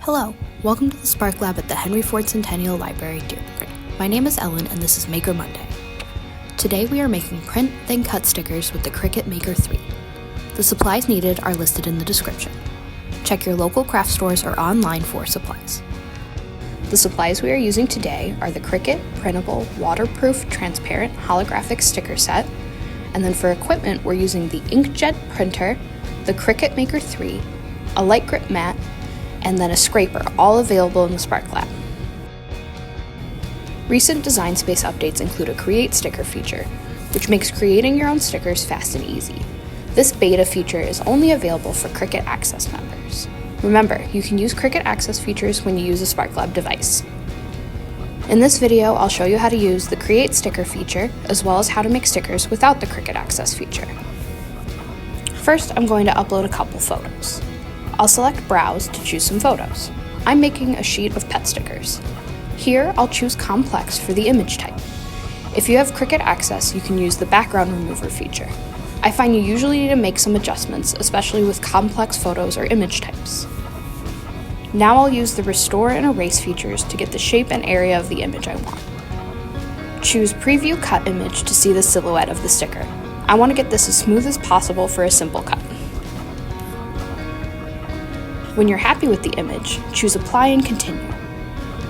Hello, welcome to the Spark Lab at the Henry Ford Centennial Library, Dearborn. My name is Ellen and this is Maker Monday. Today we are making print, then cut stickers with the Cricut Maker 3. The supplies needed are listed in the description. Check your local craft stores or online for supplies. The supplies we are using today are the Cricut Printable Waterproof Transparent Holographic Sticker Set, and then for equipment we're using the Inkjet Printer, the Cricut Maker 3, a light grip mat, and then a scraper, all available in the Spark Lab. Recent design space updates include a Create Sticker feature, which makes creating your own stickers fast and easy. This beta feature is only available for Cricut Access members. Remember, you can use Cricut Access features when you use a Spark Lab device. In this video, I'll show you how to use the Create Sticker feature, as well as how to make stickers without the Cricut Access feature. First, I'm going to upload a couple photos. I'll select Browse to choose some photos. I'm making a sheet of pet stickers. Here, I'll choose Complex for the image type. If you have Cricut Access, you can use the Background Remover feature. I find you usually need to make some adjustments, especially with complex photos or image types. Now I'll use the Restore and Erase features to get the shape and area of the image I want. Choose Preview Cut Image to see the silhouette of the sticker. I want to get this as smooth as possible for a simple cut. When you're happy with the image, choose Apply and Continue.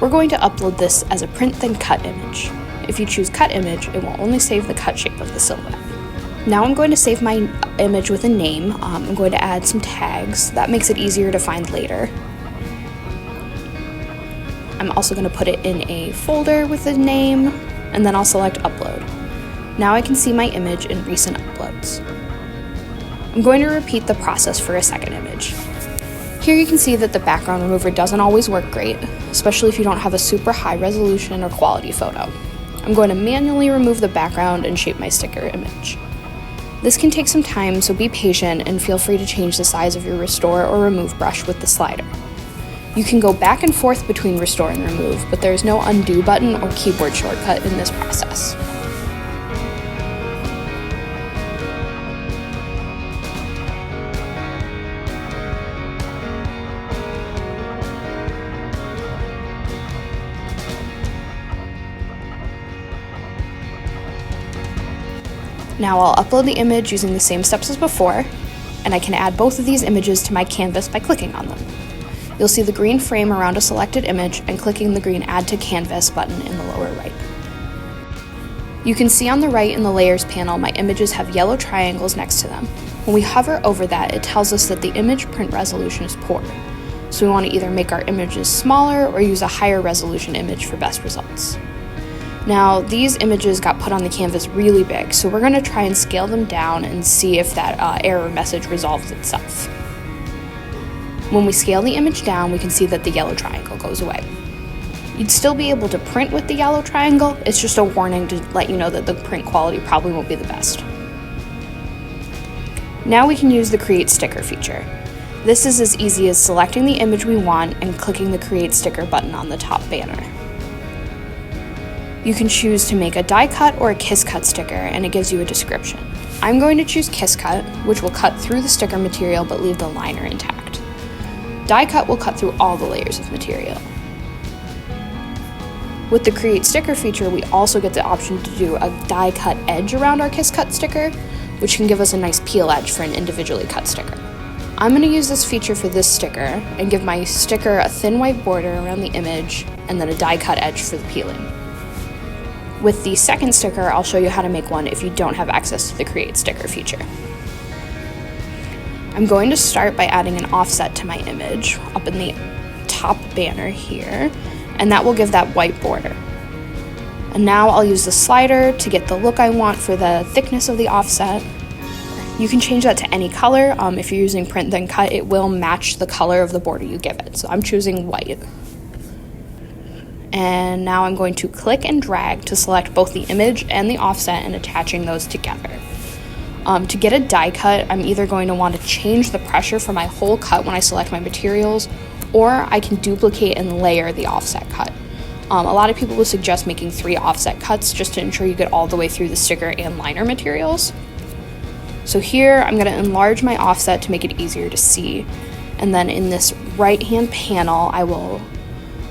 We're going to upload this as a print then cut image. If you choose Cut Image, it will only save the cut shape of the silhouette. Now I'm going to save my image with a name. I'm going to add some tags. That makes it easier to find later. I'm also going to put it in a folder with a name, and then I'll select Upload. Now I can see my image in recent uploads. I'm going to repeat the process for a second image. Here you can see that the background remover doesn't always work great, especially if you don't have a super high resolution or quality photo. I'm going to manually remove the background and shape my sticker image. This can take some time, so be patient and feel free to change the size of your Restore or Remove brush with the slider. You can go back and forth between Restore and Remove, but there is no undo button or keyboard shortcut in this process. Now I'll upload the image using the same steps as before, and I can add both of these images to my canvas by clicking on them. You'll see the green frame around a selected image and clicking the green Add to Canvas button in the lower right. You can see on the right in the Layers panel my images have yellow triangles next to them. When we hover over that, it tells us that the image print resolution is poor, so we want to either make our images smaller or use a higher resolution image for best results. Now, these images got put on the canvas really big, so we're going to try and scale them down and see if that error message resolves itself. When we scale the image down, we can see that the yellow triangle goes away. You'd still be able to print with the yellow triangle, it's just a warning to let you know that the print quality probably won't be the best. Now we can use the Create Sticker feature. This is as easy as selecting the image we want and clicking the Create Sticker button on the top banner. You can choose to make a die cut or a kiss cut sticker, and it gives you a description. I'm going to choose kiss cut, which will cut through the sticker material but leave the liner intact. Die cut will cut through all the layers of material. With the Create Sticker feature, we also get the option to do a die cut edge around our kiss cut sticker, which can give us a nice peel edge for an individually cut sticker. I'm going to use this feature for this sticker and give my sticker a thin white border around the image and then a die cut edge for the peeling. With the second sticker, I'll show you how to make one if you don't have access to the Create Sticker feature. I'm going to start by adding an offset to my image up in the top banner here, and that will give that white border. And now I'll use the slider to get the look I want for the thickness of the offset. You can change that to any color. If you're using Print Then Cut, it will match the color of the border you give it. So I'm choosing white. And now I'm going to click and drag to select both the image and the offset and attaching those together. To get a die cut, I'm either going to want to change the pressure for my whole cut when I select my materials, or I can duplicate and layer the offset cut. A lot of people will suggest making 3 offset cuts just to ensure you get all the way through the sticker and liner materials. So here I'm going to enlarge my offset to make it easier to see. And then in this right-hand panel, I will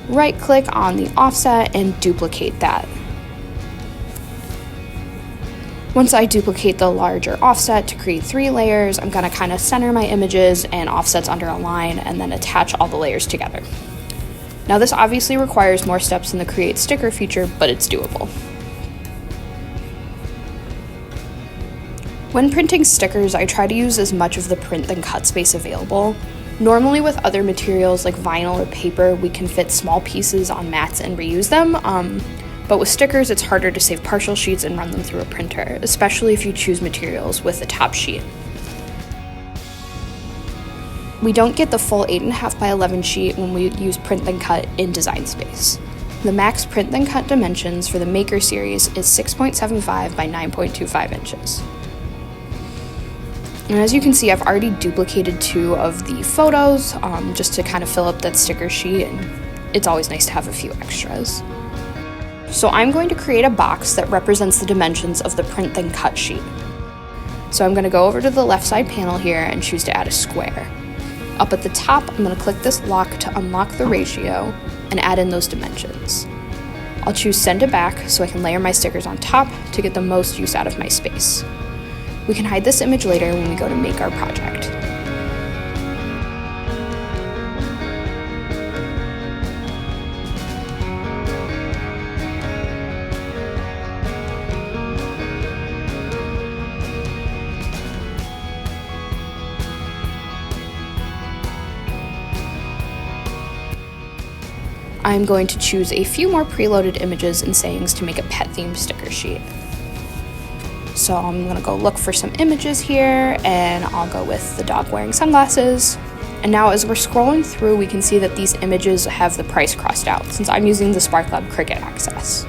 right-click on the offset and duplicate that. Once I duplicate the larger offset to create 3 layers, I'm going to kind of center my images and offsets under a line and then attach all the layers together. Now this obviously requires more steps in the Create Sticker feature, but it's doable. When printing stickers, I try to use as much of the print than cut space available. Normally with other materials like vinyl or paper, we can fit small pieces on mats and reuse them, but with stickers, it's harder to save partial sheets and run them through a printer, especially if you choose materials with a top sheet. We don't get the full 8.5 by 11 sheet when we use print then cut in Design Space. The max print then cut dimensions for the Maker series is 6.75 by 9.25 inches. And as you can see, I've already duplicated 2 of the photos just to kind of fill up that sticker sheet, and it's always nice to have a few extras. So I'm going to create a box that represents the dimensions of the print then cut sheet. So I'm going to go over to the left side panel here and choose to add a square. Up at the top, I'm going to click this lock to unlock the ratio and add in those dimensions. I'll choose Send to Back so I can layer my stickers on top to get the most use out of my space. We can hide this image later when we go to make our project. I'm going to choose a few more preloaded images and sayings to make a pet themed sticker sheet. So I'm gonna go look for some images here, and I'll go with the dog wearing sunglasses. And now as we're scrolling through, we can see that these images have the price crossed out since I'm using the SparkLab Cricut Access.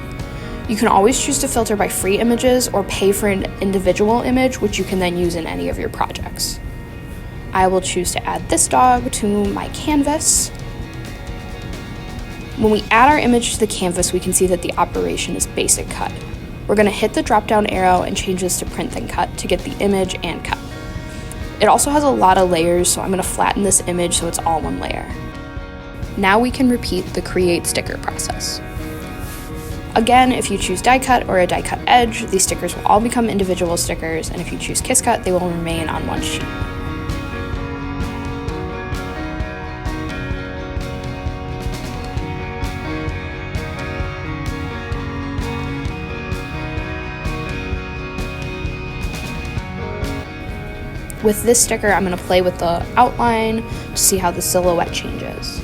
You can always choose to filter by free images or pay for an individual image, which you can then use in any of your projects. I will choose to add this dog to my canvas. When we add our image to the canvas, we can see that the operation is basic cut. We're going to hit the drop down arrow and change this to print then cut to get the image and cut. It also has a lot of layers, so I'm going to flatten this image so it's all one layer. Now we can repeat the create sticker process. Again, if you choose die cut or a die cut edge, these stickers will all become individual stickers, and if you choose kiss cut, they will remain on one sheet. With this sticker, I'm going to play with the outline to see how the silhouette changes.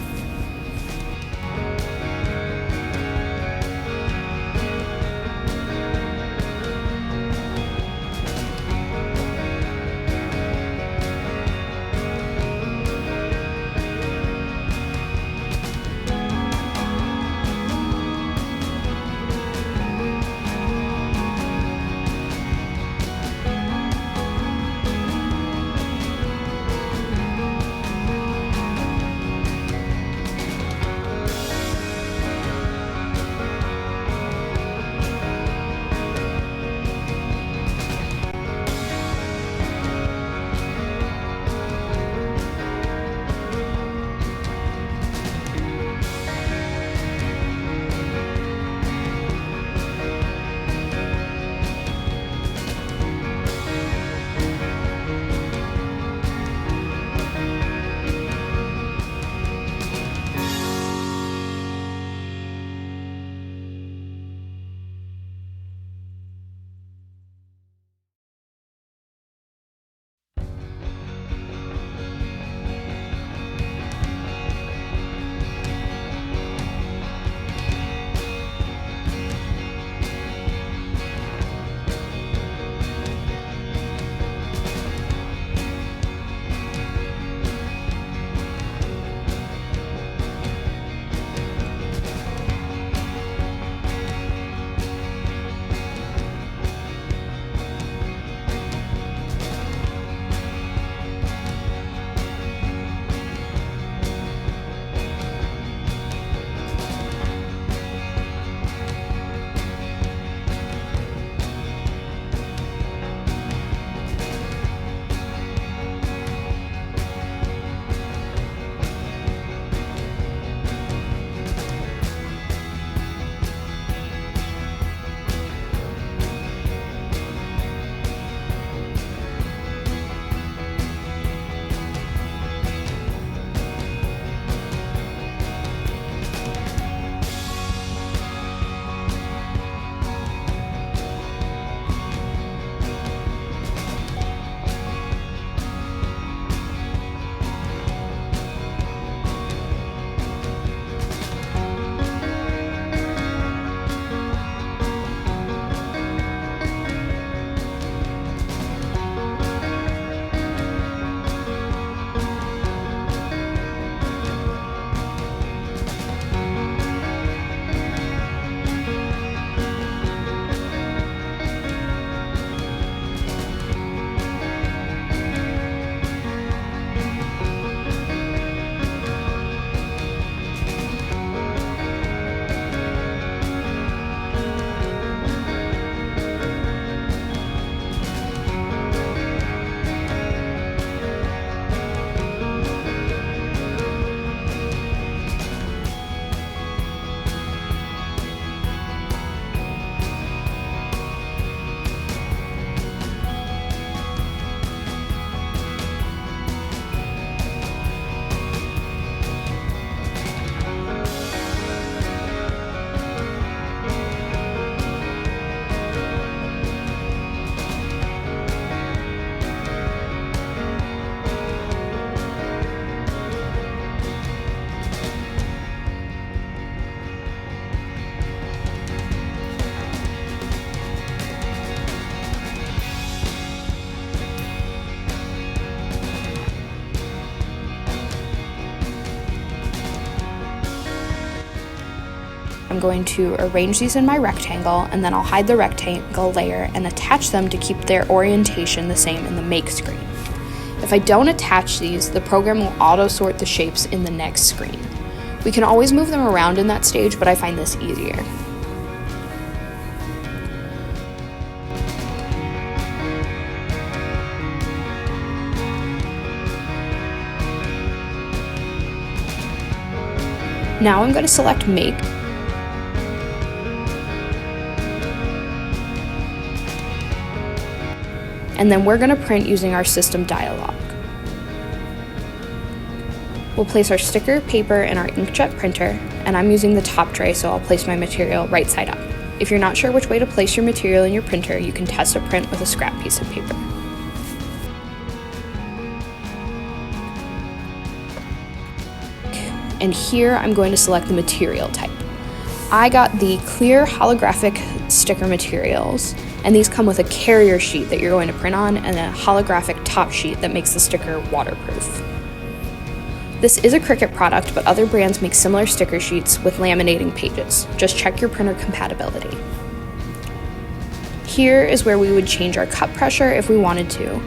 I'm going to arrange these in my rectangle, and then I'll hide the rectangle layer and attach them to keep their orientation the same in the Make screen. If I don't attach these, the program will auto-sort the shapes in the next screen. We can always move them around in that stage, but I find this easier. Now I'm going to select Make. And then we're going to print using our system dialog. We'll place our sticker, paper, in our Inkjet printer, and I'm using the top tray, so I'll place my material right side up. If you're not sure which way to place your material in your printer, you can test a print with a scrap piece of paper. And here I'm going to select the material type. I got the clear holographic sticker materials, and these come with a carrier sheet that you're going to print on and a holographic top sheet that makes the sticker waterproof. This is a Cricut product, but other brands make similar sticker sheets with laminating pages. Just check your printer compatibility. Here is where we would change our cut pressure if we wanted to.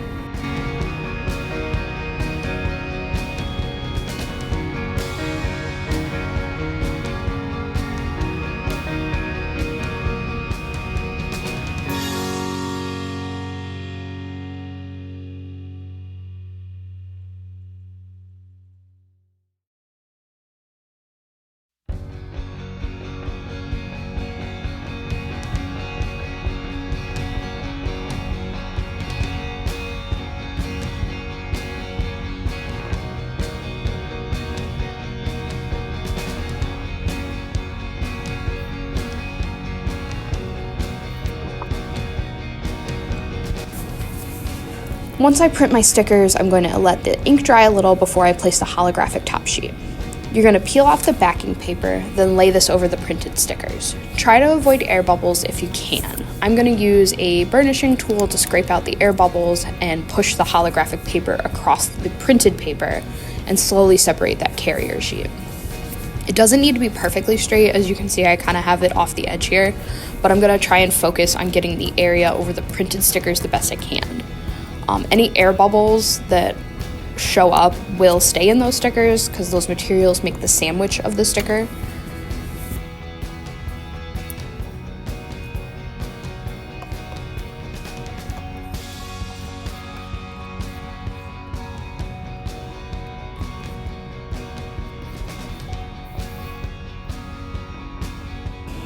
Once I print my stickers, I'm going to let the ink dry a little before I place the holographic top sheet. You're going to peel off the backing paper, then lay this over the printed stickers. Try to avoid air bubbles if you can. I'm going to use a burnishing tool to scrape out the air bubbles and push the holographic paper across the printed paper and slowly separate that carrier sheet. It doesn't need to be perfectly straight. As you can see, I kind of have it off the edge here, but I'm going to try and focus on getting the area over the printed stickers the best I can. Any air bubbles that show up will stay in those stickers because those materials make the sandwich of the sticker.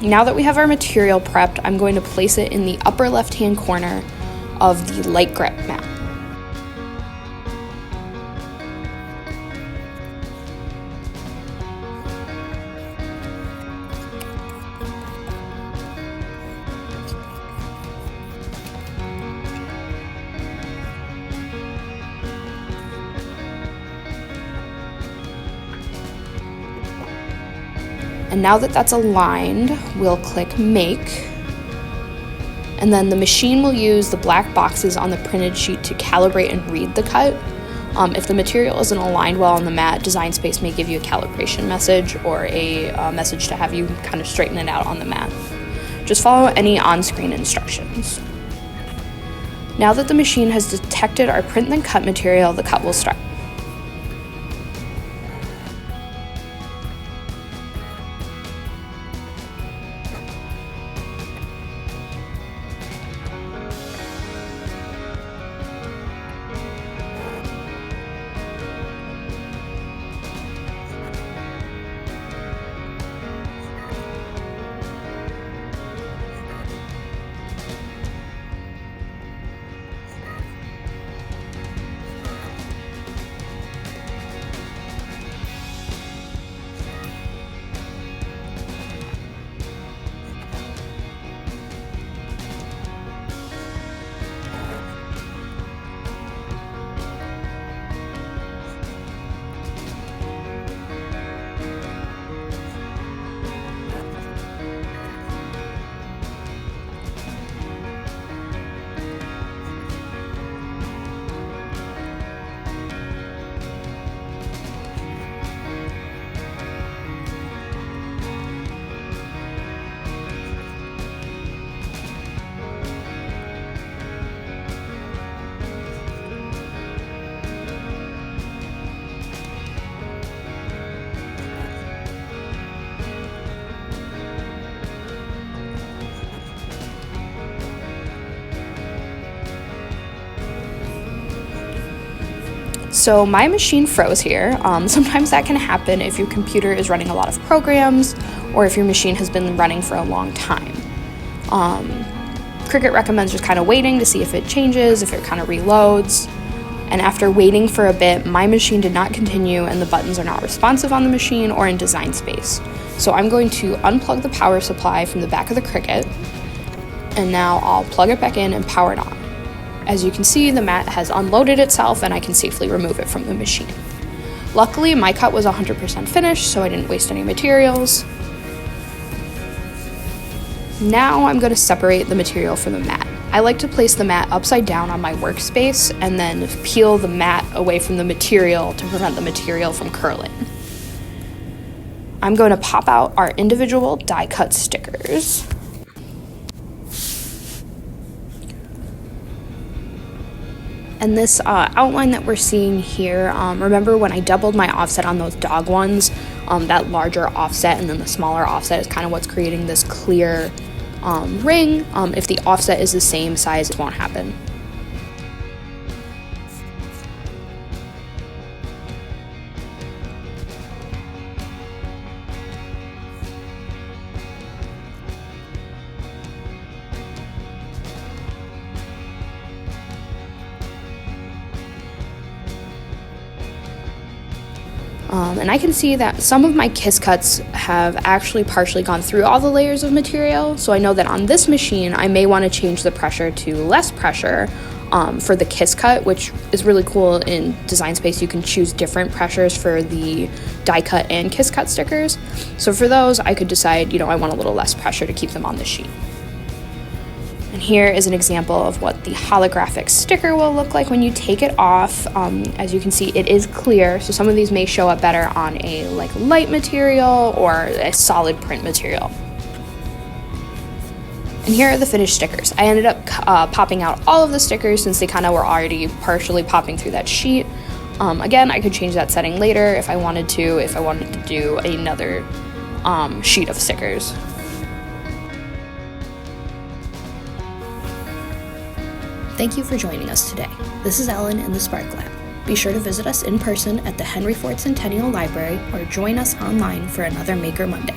Now that we have our material prepped, I'm going to place it in the upper left-hand corner of the light grip mat. And now that that's aligned, we'll click Make. And then the machine will use the black boxes on the printed sheet to calibrate and read the cut. If the material isn't aligned well on the mat, Design Space may give you a calibration message or a message to have you kind of straighten it out on the mat. Just follow any on-screen instructions. Now that the machine has detected our print and cut material, the cut will start. So my machine froze here. Sometimes that can happen if your computer is running a lot of programs or if your machine has been running for a long time. Cricut recommends just kind of waiting to see if it changes, if it kind of reloads. And after waiting for a bit, my machine did not continue and the buttons are not responsive on the machine or in design space. So I'm going to unplug the power supply from the back of the Cricut, and now I'll plug it back in and power it on. As you can see, the mat has unloaded itself and I can safely remove it from the machine. Luckily, my cut was 100% finished, so I didn't waste any materials. Now I'm going to separate the material from the mat. I like to place the mat upside down on my workspace and then peel the mat away from the material to prevent the material from curling. I'm going to pop out our individual die cut stickers. And this outline that we're seeing here, remember when I doubled my offset on those dog ones, that larger offset and then the smaller offset is kind of what's creating this clear ring. If the offset is the same size, it won't happen. And I can see that some of my kiss cuts have actually partially gone through all the layers of material, so I know that on this machine I may want to change the pressure to less pressure for the kiss cut, which is really cool. In Design Space you can choose different pressures for the die cut and kiss cut stickers, so for those I could decide, I want a little less pressure to keep them on the sheet. And here is an example of what the holographic sticker will look like when you take it off. As you can see, it is clear, so some of these may show up better on a light material or a solid print material. And here are the finished stickers. I ended up popping out all of the stickers since they kind of were already partially popping through that sheet. Again, I could change that setting later if I wanted to do another sheet of stickers. Thank you for joining us today. This is Ellen in the Spark Lab. Be sure to visit us in person at the Henry Ford Centennial Library or join us online for another Maker Monday.